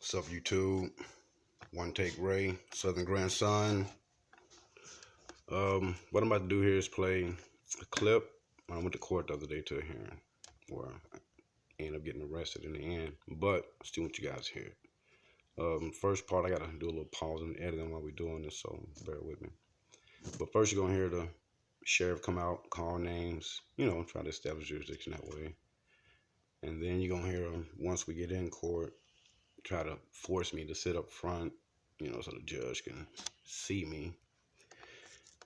What's up, YouTube? One Take Ray, Southern Grandson. What I'm about to do here is play a clip. I went to court the other day to a hearing where I ended up getting arrested in the end, but I still want you guys to hear it. First part, I gotta do a little pause and editing while we're doing this, so bear with me. But first, you're gonna hear the sheriff come out, call names, try to establish jurisdiction that way. And then you're gonna hear him, once we get in court, try to force me to sit up front, so the judge can see me.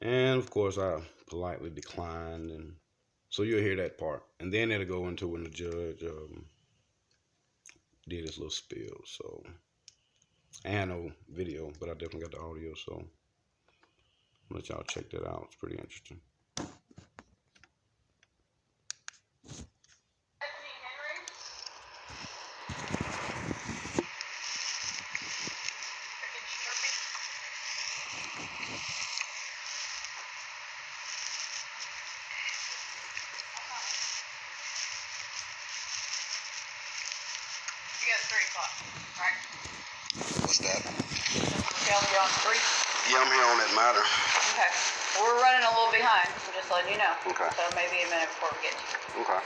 And of course, I politely declined, and so you'll hear that part. And then it'll go into when the judge did his little spiel. So I had no video, but I definitely got the audio. So I'll let y'all check that out. It's pretty interesting. You got 3 o'clock, right? What's that? Tell me you're on 3? Yeah, I'm here on that matter. Okay. Well, we're running a little behind. I'm just letting you know. Okay. So maybe a minute before we get to you. Okay.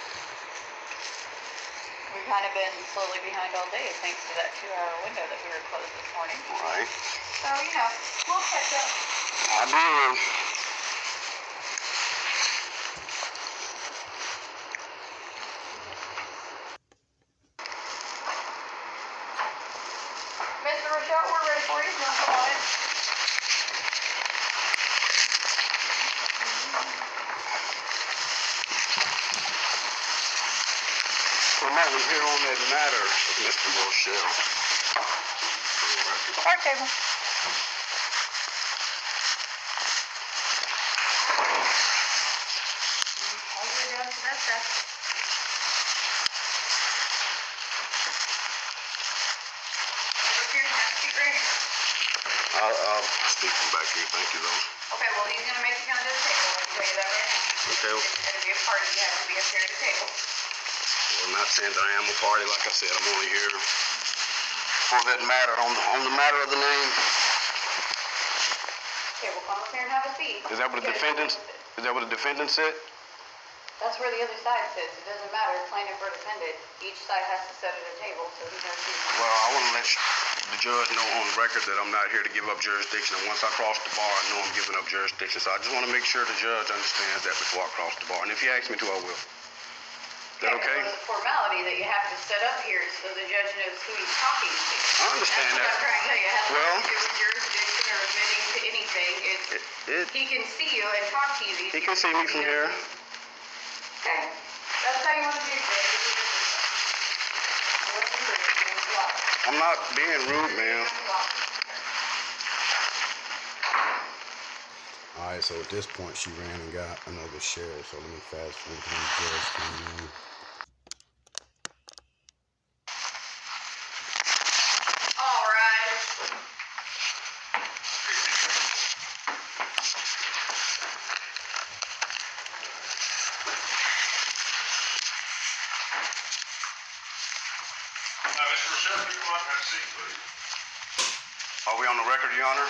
We've kind of been slowly behind all day thanks to that 2-hour window that we were closed this morning. All right. So, we'll catch up. I do. Mr. Rochelle, we're ready for you. Jump on it. Well, Matt, we're here on that matter of Mr. Rochelle. Card table. All the way down to that side. Look here, have a seat right here. I'll speak from back here. Thank you, though. Okay, well, he's going to make you come to the table. I can tell you that right now. Okay. It's going to be a party. You have to be up here at the table. Well, I'm not saying that I am a party. Like I said, I'm only here for that matter, on the matter of the name. Okay, well, come up here and have a seat. Is that what the defendant said? That's where the other side sits. It doesn't matter, plaintiff or defendant. Each side has to sit at a table, so he knows who's. Well, I want to let the judge know on record that I'm not here to give up jurisdiction. And once I cross the bar, I know I'm giving up jurisdiction. So I just want to make sure the judge understands that before I cross the bar. And if he asks me to, I will. Is that okay? It's a formality that you have to set up here so the judge knows who he's talking to. I understand That's what I'm trying to tell you. It has Well, nothing to do with jurisdiction or admitting to anything. He can see you and talk to you. He can see me from here. Okay. That's how you want to do it. I'm not being rude, man. All right, so at this point, she ran and got another sheriff. So let me fast forward to the judge came in. All right. Mr. Rochelle, you come up and have a seat, please. Are we on the record, Your Honor?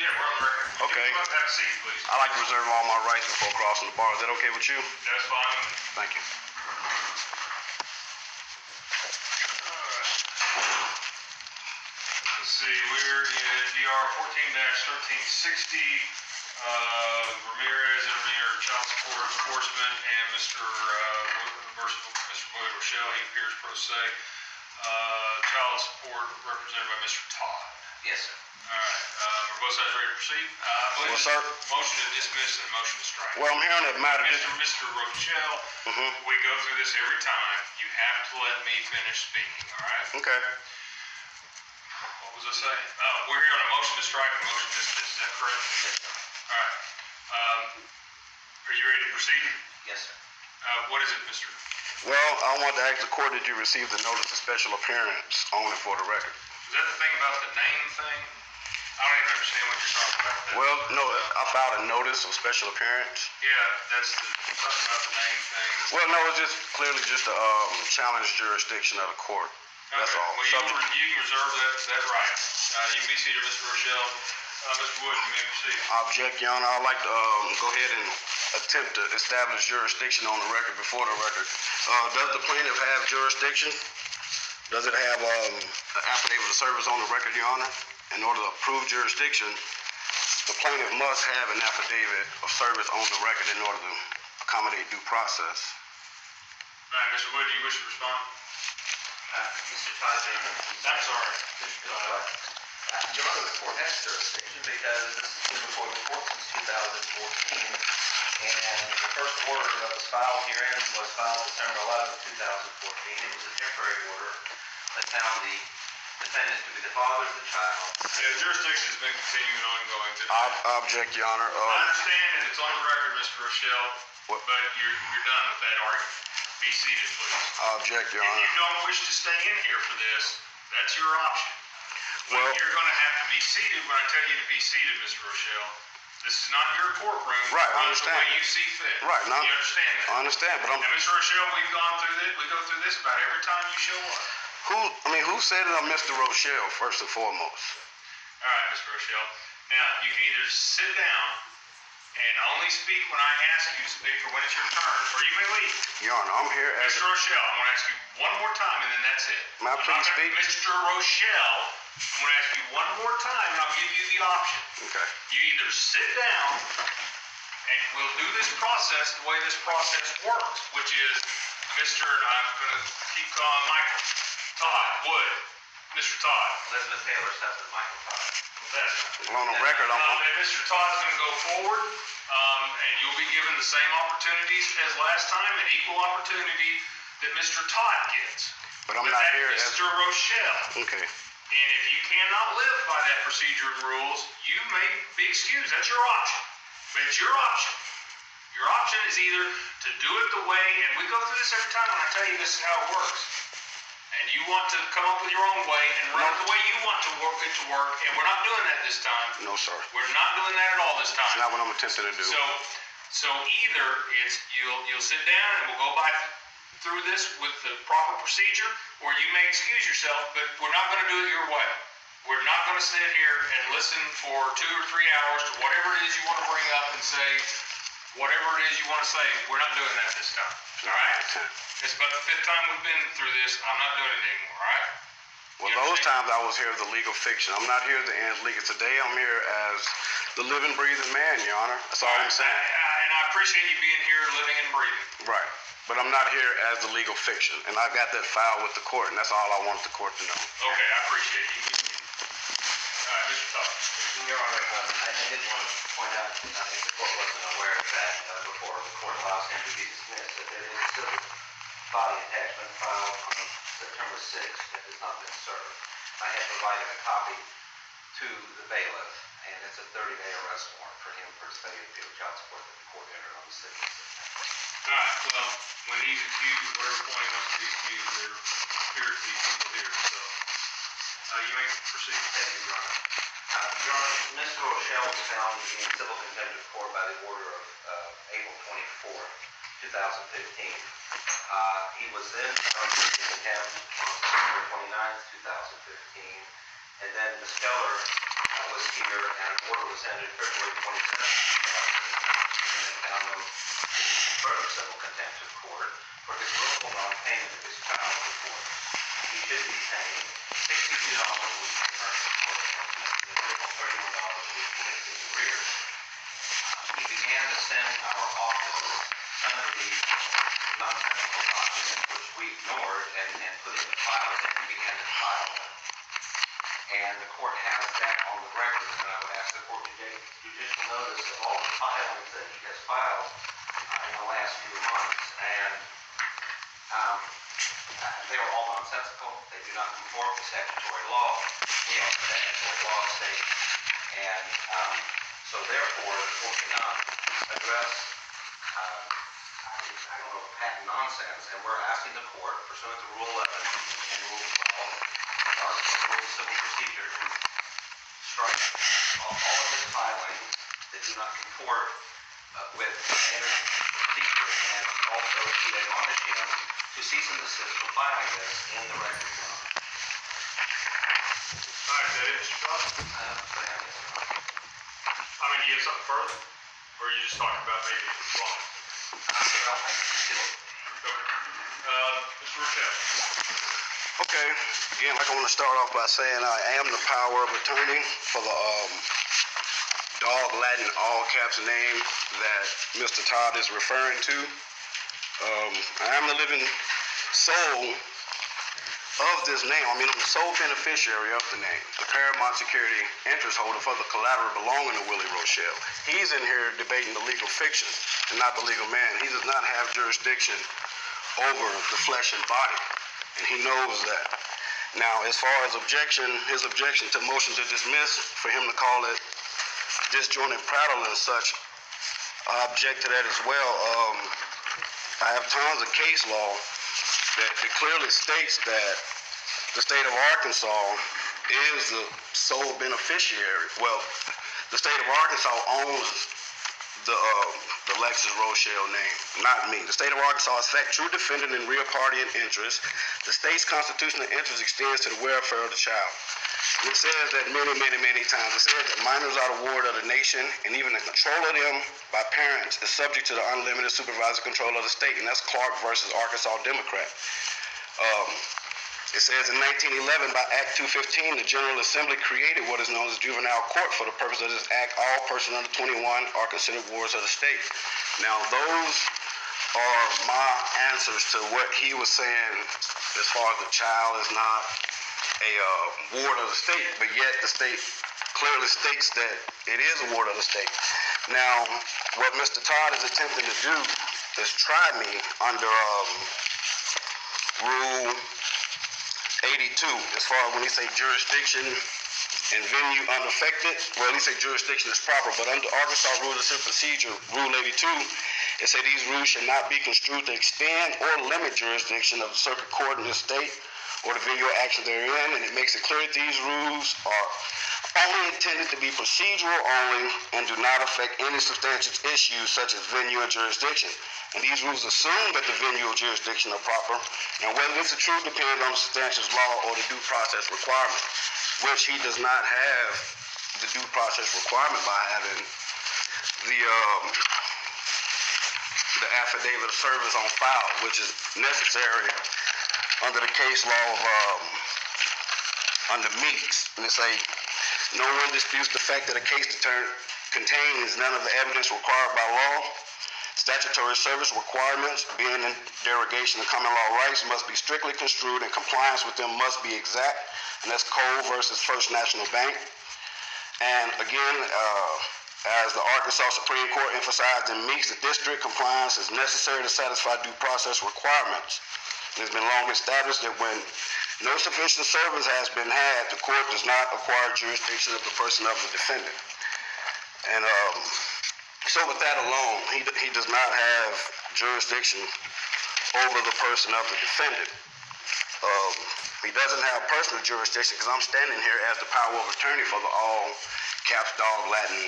Yeah, we're on the record. Okay. Come up and have a seat, please. I'd like to reserve all my rights before crossing the bar. Is that okay with you? That's fine. Thank you. Let's see, we're in DR 14-1360, Ramirez and Ramirez Child Support Enforcement, and Mr. William Rochelle, he appears pro se. Child Support represented by Mr. Todd. Yes, sir. All right, are both sides ready to proceed? Well, sir. Motion to dismiss and motion to strike. Well, I'm hearing that matter. Mr. Rochelle, we go through this every time. You have to let me finish speaking, all right? Okay. What was I saying? Oh, we're here on a motion to strike and a motion to dismiss. Is that correct? Yes, sir. All right. Are you ready to proceed? Yes, sir. What is it, Mr.? Well, I want to ask the court that you received the notice of special appearance on it for the record. Is that the thing about the name thing? I don't even understand what you're talking about. Well, no, I filed a notice of special appearance. Yeah, that's something about the name thing. Well, no, it's just clearly just a challenge jurisdiction of the court. That's Okay, all. Well, you can reserve that right. You can be seated, Mr. Rochelle. Mr. Wood, you may proceed. I object, Your Honor. I'd like to go ahead and attempt to establish jurisdiction on the record before the record. Does the plaintiff have jurisdiction? Does it have an affidavit of service on the record, Your Honor? In order to prove jurisdiction, the plaintiff must have an affidavit of service on the record in order to accommodate due process. All right, Mr. Wood, do you wish to respond? Mr. Todd, I'm sorry. Your Honor, the court has jurisdiction because this has been before the court since 2014, and the first order that was filed herein was filed December 11th, 2014. It was a temporary order that found the defendant to be the father of the child. Yeah, jurisdiction has been continuing ongoing. I object, Your Honor. I understand, and it's on the record, Mr. Rochelle, What? but you're done with that argument. Be seated, please. I object, Your If Honor. you don't wish to stay in here for this, that's your option. But Well- you're going to have to be seated when I tell you to be seated, Mr. Rochelle. This is not your courtroom. Right, I Run the understand. way you see fit. Right, You understand that? I understand, but And Mr. Rochelle, we've gone through this. We go through this about every time you show up. who said that I'm Mr. Rochelle, first and foremost? All right, Mr. Rochelle. Now, you can either sit down and only speak when I ask you to speak or when it's your turn, or you may leave. Your Honor, I'm here as... Mr. Rochelle, I'm going to ask you one more time, and then that's it. May I please speak? Mr. Rochelle, I'm going to ask you one more time, and I'll give you the option. Okay. You either sit down, and we'll do this process the way this process works, which is Mr. and I'm going to keep calling Michael. Todd Wood. Mr. Todd. Elizabeth Taylor says that Michael Todd. That's Well, on the record, I'm... and Mr. Todd's going to go forward, and you'll be given the same opportunities as last time, an equal opportunity that Mr. Todd gets. But I'm not here as... Mr. Rochelle. Okay. And if you cannot live by that procedure and rules, you may be excused. That's your option. But it's your option. Your option is either to do it the way, and we go through this every time when I tell you this is how it works. And you want to come up with your own way and run it the way you want to work it to work, and we're not doing that this time. No, sir. We're not doing that at all this time. It's not what I'm attempting to do. So either it's you'll sit down and we'll go back through this with the proper procedure, or you may excuse yourself, but we're not going to do it your way. We're not going to sit here and listen for 2 or 3 hours to whatever it is you want to bring up and say whatever it is you want to say. We're not doing that this time. All right? It's about the 5th time we've been through this. I'm not doing it anymore. All right? Well, those times I was here as the legal fiction. I'm not here as the ans legal. Today I'm here as the living, breathing man, Your Honor. That's all I'm saying. And I appreciate you being here, living and breathing. Right. But I'm not here as the legal fiction. And I got that file with the court, and that's all I want the court to know. Okay, I appreciate you. All right, Mr. Todd. Your Honor, I did want to point out, I think the court wasn't aware of that before the court allows him to be dismissed, that there is a civil body attachment filed on September 6th that has not been served. I have provided a copy to the bailiff, and it's a 30-day arrest warrant for him for his failure to pay child support that the court entered on the 6th of September. All right, well, when he's accused, whatever point he wants to be accused, there appear to be people here, so you may proceed. Thank you, Your Honor. Your Honor, Mr. Rochelle was found to be in civil contempt of court by the order of April 24th, 2015. He was then found in contempt on September 29th, 2015. And then Ms. Keller was here, and an order was entered February 27th, 2015, and they found him in further civil contempt of court for his willful non-payment of his child support. He should be paying $62 a week for current support and an additional $31 a week for his arrears. He began to send our office under the non-technical documents, which we ignored and put in the file, and then he began to file them. And the court has that on the record, and I would ask the court to take judicial notice of all the filings that he has filed in the last few months. And they are all nonsensical. They do not conform to statutory law. We are statutory law state. And so therefore, the court cannot address, I don't know, patent nonsense. And we're asking the court, pursuant to Rule 11 and Rule 12, our Rules of Civil Procedure, to strike all of his filings that do not comport with standard procedure, and also to admonish him to cease and desist from filing this in the record. right, is that it, Mr. Johnson? I mean, do you have something further? Or are you just talking about maybe response? Mr. Rochelle? Okay, again, like I want to start off by saying I am the power of attorney for the dog Latin all caps name that Mr. Todd is referring to. I am the living soul of this name. I mean, I'm the sole beneficiary of the name, the paramount security interest holder for the collateral belonging to Willie Rochelle. He's in here debating the legal fiction and not the legal man. He does not have jurisdiction over the flesh and body, and he knows that. Now, as far as his objection to motion to dismiss, for him to call it disjointed prattle and such, I object to that as well. I have tons of case law that clearly states that the state of Arkansas is the sole beneficiary. Well, the state of Arkansas owns the Lexus Rochelle name, not me. The state of Arkansas is fact true defendant in real party and interest. The state's constitutional interest extends to the welfare of the child. And it says that many times. It says that minors are the ward of the nation, and even the control of them by parents is subject to the unlimited supervisory control of the state, and that's Clark versus Arkansas Democrat. It says in 1911, by Act 215, the General Assembly created what is known as juvenile court. For the purpose of this act, all persons under 21 are considered wards of the state. Now, those are my answers to what he was saying as far as the child is not a ward of the state, but yet the state clearly states that it is a ward of the state. Now, what Mr. Todd is attempting to do is try me under Rule 82, as far as when he say jurisdiction and venue unaffected. Well, he say jurisdiction is proper, but under Arkansas Rules of Civil Procedure, Rule 82, it say these rules should not be construed to extend or limit jurisdiction of the circuit court in the state or the venue of action therein, and it makes it clear that these rules are only intended to be procedural only and do not affect any substantial issues such as venue or jurisdiction. And these rules assume that the venue or jurisdiction are proper, and whether this is true depends on the substantial law or the due process requirement, which he does not have the due process requirement by having the affidavit of service on file, which is necessary under the case law of under Meeks. And they say, no one disputes the fact that a case contains none of the evidence required by law. Statutory service requirements, being in derogation of common law rights, must be strictly construed and compliance with them must be exact. And that's Cole versus First National Bank. And again, as the Arkansas Supreme Court emphasized in Meeks, the district compliance is necessary to satisfy due process requirements. It has been long established that when no sufficient service has been had, the court does not acquire jurisdiction of the person of the defendant. And so with that alone, he does not have jurisdiction over the person of the defendant. He doesn't have personal jurisdiction because I'm standing here as the power of attorney for the all caps dog Latin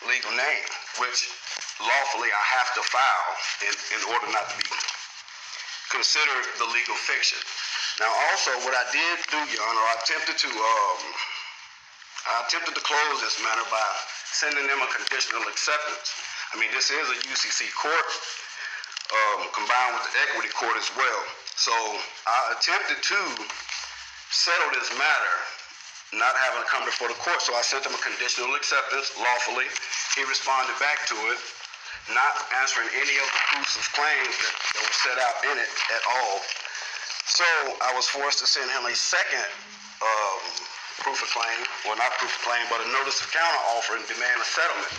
legal name, which lawfully I have to file in order not to be considered the legal fiction. Now, also, what I did do, Your Honor, I attempted to close this matter by sending them a conditional acceptance. I mean, this is a UCC court combined with the equity court as well. So I attempted to settle this matter, not having to come before the court. So I sent him a conditional acceptance lawfully. He responded back to it, not answering any of the proofs of claims that were set out in it at all. So I was forced to send him a second proof of claim, well, not proof of claim, but a notice of counteroffer and demand a settlement.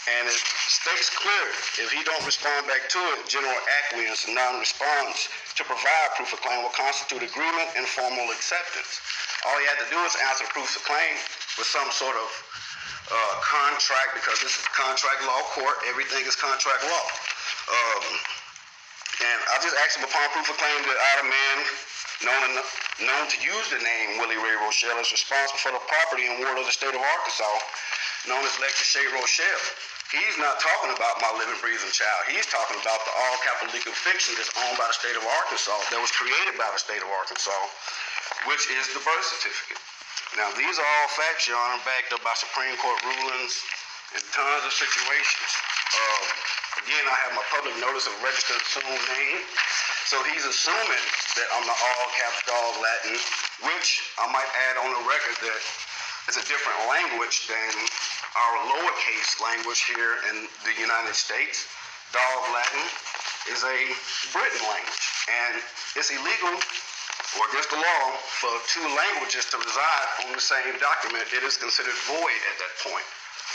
And it states clear, if he don't respond back to it, general acquiescence and non-response to provide proof of claim will constitute agreement and formal acceptance. All he had to do is answer proofs of claim with some sort of contract, because this is a contract law court. Everything is contract law. And I just asked him upon proof of claim that I, a man known to use the name Willie Ray Rochelle, is responsible for the property and ward of the state of Arkansas, known as Lexus Shay Rochelle. He's not talking about my living, breathing child. He's talking about the all capital legal fiction that's owned by the state of Arkansas, that was created by the state of Arkansas, which is the birth certificate. Now, these are all facts, Your Honor, backed up by Supreme Court rulings in tons of situations. Again, I have my public notice of registered assumed name. So he's assuming that I'm the all caps dog Latin, which I might add on the record that it's a different language than our lowercase language here in the United States. Dog Latin is a Britain language, and it's illegal or against the law for two languages to reside on the same document. It is considered void at that point.